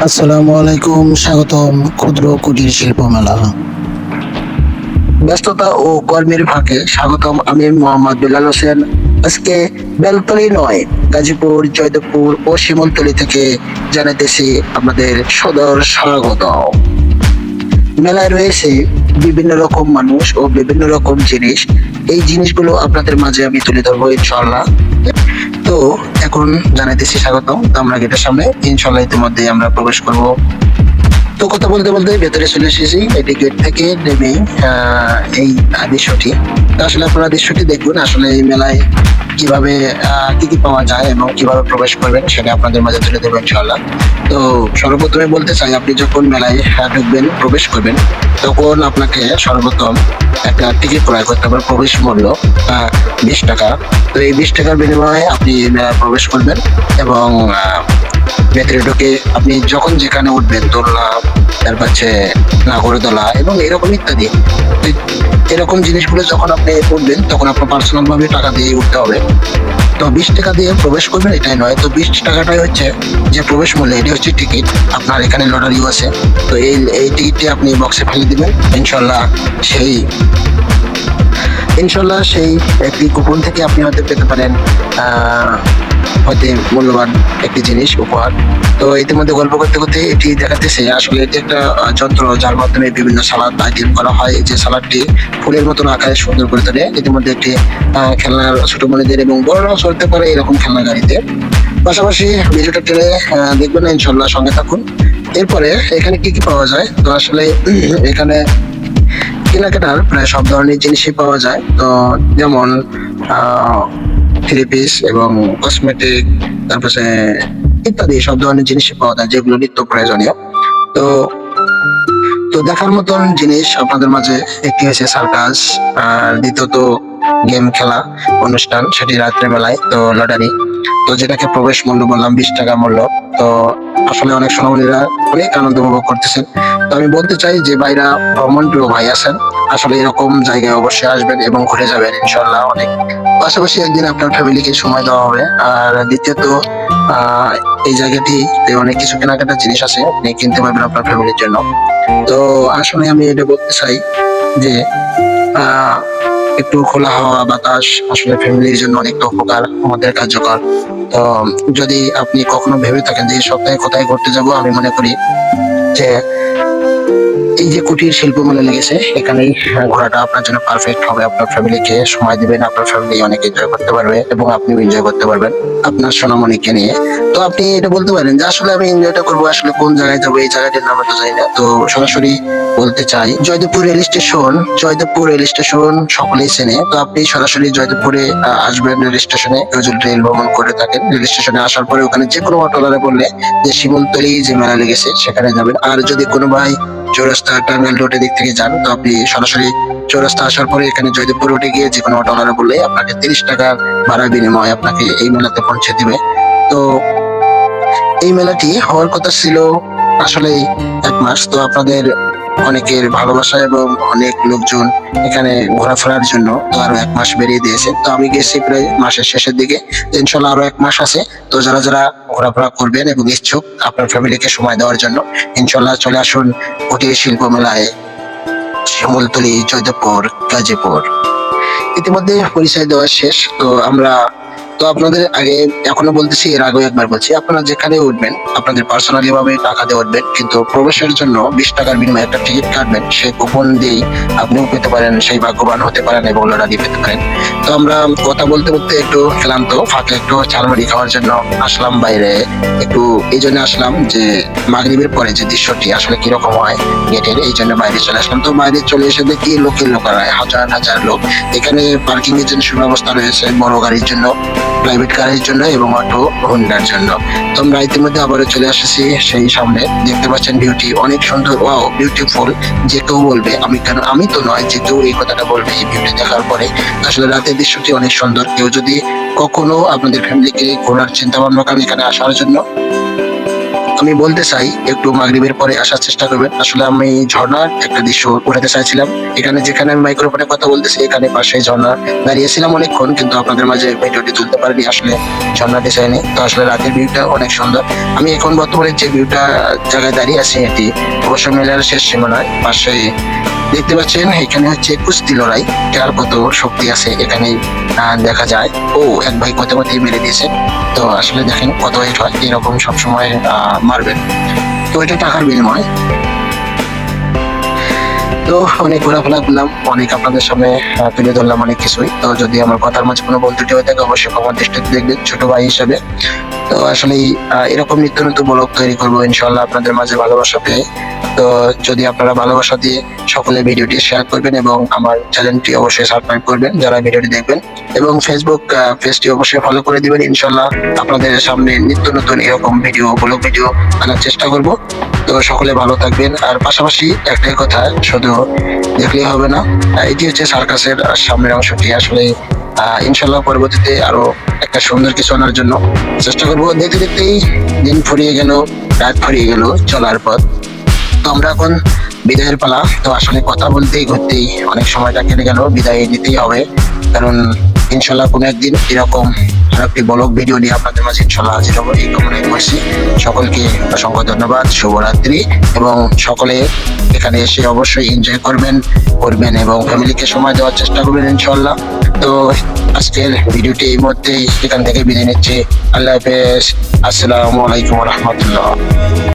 আসসালামু আলাইকুম, স্বাগতম ক্ষুদ্র কুটির শিল্প মেলা। ব্যস্ততা ও কর্মের ফাঁকে স্বাগতম। আমি মোহাম্মদ বেলাল হোসেন। আজকে বেলতলি নয়, গাজীপুর, জয়দেবপুর ও শিমুলতলি থেকে জানাতেছি আমাদের সদর স্বাগত। মেলায় রয়েছে বিভিন্ন রকম মানুষ ও বিভিন্ন রকম জিনিস। এই জিনিসগুলো আপনাদের মাঝে আমি তুলে ধরবো ইনশাআল্লাহ। তো এখন জানাইতেছি স্বাগতম। তো আমরা গেটের সামনে ইনশাআল্লাহ ইতিমধ্যে আমরা প্রবেশ করব। তো কথা বলতে বলতে ভেতরে চলে এসেছি। এটি গেট থেকে নেমে এই দৃশ্যটি। তো আসলে আপনারা দৃশ্যটি দেখবেন আসলে এই মেলায় কিভাবে কি কি পাওয়া যায় এবং কিভাবে প্রবেশ করবেন সেটা আপনাদের মাঝে তুলে দেবো ইনশাআল্লাহ। তো সর্বপ্রথমে বলতে চাই, আপনি যখন মেলায় ঢুকবেন, প্রবেশ করবেন, তখন আপনাকে সর্বপ্রথম একটা টিকিট ক্রয় করতে হবে। প্রবেশ মূল্য 20 টাকা। তো এই 20 টাকার বিনিময়ে আপনি মেলায় প্রবেশ করবেন এবং ভেতরে ঢুকে আপনি যখন যেখানে উঠবেন, দোলনা, তারপর হচ্ছে নাগরদোলা এবং এরকম ইত্যাদি, এরকম জিনিসগুলো যখন আপনি উঠবেন তখন আপনার পার্সোনাল ভাবে টাকা দিয়ে উঠতে হবে। তো 20 টাকা দিয়ে প্রবেশ করবেন এটাই নয়, তো 20 টাকাটাই হচ্ছে যে প্রবেশ মূল্য, এটি হচ্ছে টিকিট। আপনার এখানে লটারিও আছে। তো এই টিকিটটি আপনি বক্সে ফেলে দিবেন। সেই সেই একটি কুপন থেকে আপনি হয়তো পেতে পারেন হয়তো মূল্যবান একটি জিনিস উপহার। তো ইতিমধ্যে গল্প করতে করতে এটি দেখাতেছে আসলে এটি একটা যন্ত্র, যার মাধ্যমে বিভিন্ন সালাদ আইটেম করা হয়। যে সালাদটি ফুলের মতন আকারে সুন্দর করে তোলে। ইতিমধ্যে একটি খেলনার ছোট মনিদের এবং বড়রাও চলতে পারে এরকম খেলনা গাড়িতে। পাশাপাশি ভিডিওটা টেনে দেখবেন না ইনশাল্লাহ, সঙ্গে থাকুন। এরপরে এখানে কি কি পাওয়া যায়, তো আসলে এখানে কেনাকাটার প্রায় সব ধরনের জিনিসই পাওয়া যায়। তো যেমন থ্রি পিস এবং কসমেটিক, তারপরে ইত্যাদি সব ধরনের জিনিসই পাওয়া যায় যেগুলো নিত্য প্রয়োজনীয়। তো তো দেখার মতন জিনিস আপনাদের মাঝে একটি হচ্ছে সার্কাস, আর দ্বিতীয়ত গেম খেলা অনুষ্ঠান, সেটি রাত্রে বেলায়। তো লটারি, তো যেটাকে প্রবেশ মূল্য বললাম 20 টাকা মূল্য। তো আসলে অনেক সোনামণিরা অনেক আনন্দ উপভোগ করতেছেন। তো আমি বলতে চাই যে ভাইরা, ভ্রমণ প্রিয় ভাই আছেন, আসলে এরকম জায়গায় অবশ্যই আসবেন এবং ঘুরে যাবেন ইনশাল্লাহ অনেক। পাশাপাশি একদিন আপনার ফ্যামিলিকে সময় দেওয়া হবে। আর দ্বিতীয়ত আহ এই জায়গাটি অনেক কিছু কেনাকাটার জিনিস আছে, আপনি কিনতে পারবেন আপনার ফ্যামিলির জন্য। তো আসলে আমি এটা বলতে চাই যে আহ একটু খোলা হাওয়া বাতাস আসলে ফ্যামিলির জন্য অনেকটা উপকার, আমাদের কার্যকর। তো যদি আপনি কখনো ভেবে থাকেন যে এই সপ্তাহে কোথায় ঘুরতে যাব, আমি মনে করি যে এই যে কুটির শিল্প মেলা লেগেছে, এখানেই ঘোরাটা আপনার জন্য পারফেক্ট হবে। আপনার ফ্যামিলিকে সময় দিবেন, আপনার ফ্যামিলি অনেক এনজয় করতে পারবে এবং আপনিও এনজয় করতে পারবেন আপনার সোনামণিকে নিয়ে। তো আপনি এটা বলতে পারেন যে আসলে আমি এনজয়টা করবো, আসলে কোন জায়গায় যাবো, এই জায়গাটির নাম তো জানি না। তো সরাসরি বলতে চাই, Joydebpur rail station, Joydebpur rail station সকলেই চেনে। তো আপনি সরাসরি জয়দেবপুরে আসবেন রেল স্টেশনে। যদি রেল ভ্রমণ করে থাকেন, রেল স্টেশনে আসার পরে ওখানে যে কোনো অটোলারে বললে যে শিমুলতলি যে মেলা লেগেছে সেখানে যাবেন। আর যদি কোনো ভাই চৌরাস্তা টার্মিনাল রোডের দিক থেকে যান, তো আপনি সরাসরি চৌরাস্তা আসার পরে এখানে জয়দেবপুর রোডে গিয়ে যে কোনো অটোলারে বললে আপনাকে 30 টাকা ভাড়া বিনিময়ে আপনাকে এই মেলাতে পৌঁছে দিবে। তো এই মেলাটি হওয়ার কথা ছিল আসলে 1 মাস। তো আপনাদের অনেকের ভালোবাসা এবং অনেক লোকজন এখানে ঘোরাফেরার জন্য তো আরো 1 মাস বেরিয়ে দিয়েছে। তো আমি গেছি প্রায় মাসের শেষের দিকে। ইনশাল্লাহ আরো 1 মাস আছে। তো যারা যারা ঘোরাফেরা করবেন এবং ইচ্ছুক আপনার ফ্যামিলিকে সময় দেওয়ার জন্য, ইনশাল্লাহ চলে আসুন কুটির শিল্প মেলায়, শিমুলতলি, জয়দেবপুর, গাজীপুর। ইতিমধ্যে পরিচয় দেওয়া শেষ। তো আপনাদের আগে এখনো বলতেছি, এর আগেও একবার বলছি, আপনারা যেখানে উঠবেন আপনাদের পার্সোনালি ভাবে টাকা দিয়ে উঠবেন, কিন্তু প্রবেশের জন্য 20 টাকার বিনিময়ে একটা টিকিট কাটবেন। সেই কুপন দিয়েই আপনিও পেতে পারেন, সেই ভাগ্যবান হতে পারেন এবং লটারি পেতে পারেন। তো আমরা কথা বলতে বলতে একটু ক্লান্ত, ফাঁকে একটু ঝালমুড়ি খাওয়ার জন্য আসলাম বাইরে। একটু এই জন্য আসলাম যে মাগরিবের পরে যে দৃশ্যটি আসলে কিরকম হয় গেটের, এই জন্য বাইরে চলে আসলাম। তো বাইরে চলে এসে দেখি লোকালয় হাজার হাজার লোক। এখানে পার্কিং এর জন্য সুব্যবস্থা রয়েছে, বড় গাড়ির জন্য, প্রাইভেট কারের জন্য এবং অটো হোন্ডার জন্য। তো আমরা ইতিমধ্যে আবারও চলে আসছি সেই সামনে। দেখতে পাচ্ছেন ভিউটি অনেক সুন্দর, ওয়াও বিউটিফুল। যে কেউ বলবে, আমি তো নয়, যে কেউ এই কথাটা বলবে এই ভিউটি দেখার পরে। আসলে রাতের দৃশ্যটি অনেক সুন্দর। কেউ যদি কখনো আপনাদের ফ্যামিলিকে ঘোরার চিন্তা ভাবনা করেন এখানে আসার জন্য, আমি বলতে চাই একটু মাগরিবের পরে আসার চেষ্টা করবেন। আসলে আমি ঝর্ণার একটা দৃশ্য উঠাতে চাইছিলাম। এখানে যেখানে আমি মাইক্রোফোনে কথা বলতেছি এখানে পাশে ঝর্ণা, দাঁড়িয়েছিলাম অনেকক্ষণ, কিন্তু আপনাদের মাঝে ভিডিওটি তুলতে পারিনি। আসলে ঝর্ণাটি চাইনি। তো আসলে রাতের ভিউটা অনেক সুন্দর। আমি এখন বর্তমানে যে ভিউটা জায়গায় দাঁড়িয়ে আছি এটি অবশ্য মেলার শেষ সীমানায়। পাশে দেখতে পাচ্ছেন এখানে হচ্ছে কুস্তি লড়াই, কার কত শক্তি আছে এখানে দেখা যায়। ও এক ভাই কত মেরে দিয়েছে। তো আসলে দেখেন কত ওয়েট হয়, এরকম সবসময় মারবেন। তো এটা টাকার বিনিময়। তো অনেক ঘোরাফেরা করলাম, অনেক আপনাদের সামনে তুলে ধরলাম অনেক কিছুই। তো যদি আমার কথার মাঝে কোনো ভুল ত্রুটি হয়ে থাকে অবশ্যই ক্ষমার দৃষ্টিতে দেখবেন ছোট ভাই হিসেবে। তো আসলে এরকম নিত্য নতুন ব্লগ তৈরি করবো ইনশাল্লাহ আপনাদের মাঝে ভালোবাসা পেয়ে। তো যদি আপনারা ভালোবাসা দিয়ে সকলে ভিডিওটি শেয়ার করবেন এবং আমার চ্যানেলটি অবশ্যই সাবস্ক্রাইব করবেন যারা ভিডিওটি দেখবেন, এবং ফেসবুক পেজটি অবশ্যই ফলো করে দিবেন। ইনশাল্লাহ আপনাদের সামনে নিত্য নতুন এরকম ব্লগ ভিডিও আনার চেষ্টা করব। তো সকলে ভালো থাকবেন। আর পাশাপাশি একটাই কথা, শুধু দেখলেই হবে না, এটি হচ্ছে সার্কাসের সামনের অংশটি। আসলে ইনশাল্লাহ পরবর্তীতে আরো একটা সুন্দর কিছু আনার জন্য চেষ্টা করবো। দেখতে দেখতেই দিন ফুরিয়ে গেল, রাত ফুরিয়ে গেল চলার পথ। তো আমরা এখন বিদায়ের পালা। তো আসলে কথা বলতেই ঘুরতেই অনেক সময়টা কেটে গেল, বিদায় নিতেই হবে। কারণ ইনশাল্লাহ কোনো একদিন এরকম একটি ব্লগ ভিডিও নিয়ে আপনাদের মাঝে ইনশাল্লাহ হাজির হবো, এই কামনাই করছি। সকলকে অসংখ্য ধন্যবাদ, শুভরাত্রি। এবং সকলে এখানে এসে অবশ্যই এনজয় করবেন এবং ফ্যামিলিকে সময় দেওয়ার চেষ্টা করবেন ইনশাল্লাহ। তো আজকের ভিডিওটি এই মুহূর্তেই এখান থেকে বিদায় নিচ্ছি। আল্লাহ হাফেজ। আসসালামু আলাইকুম রহমতুল্লাহ।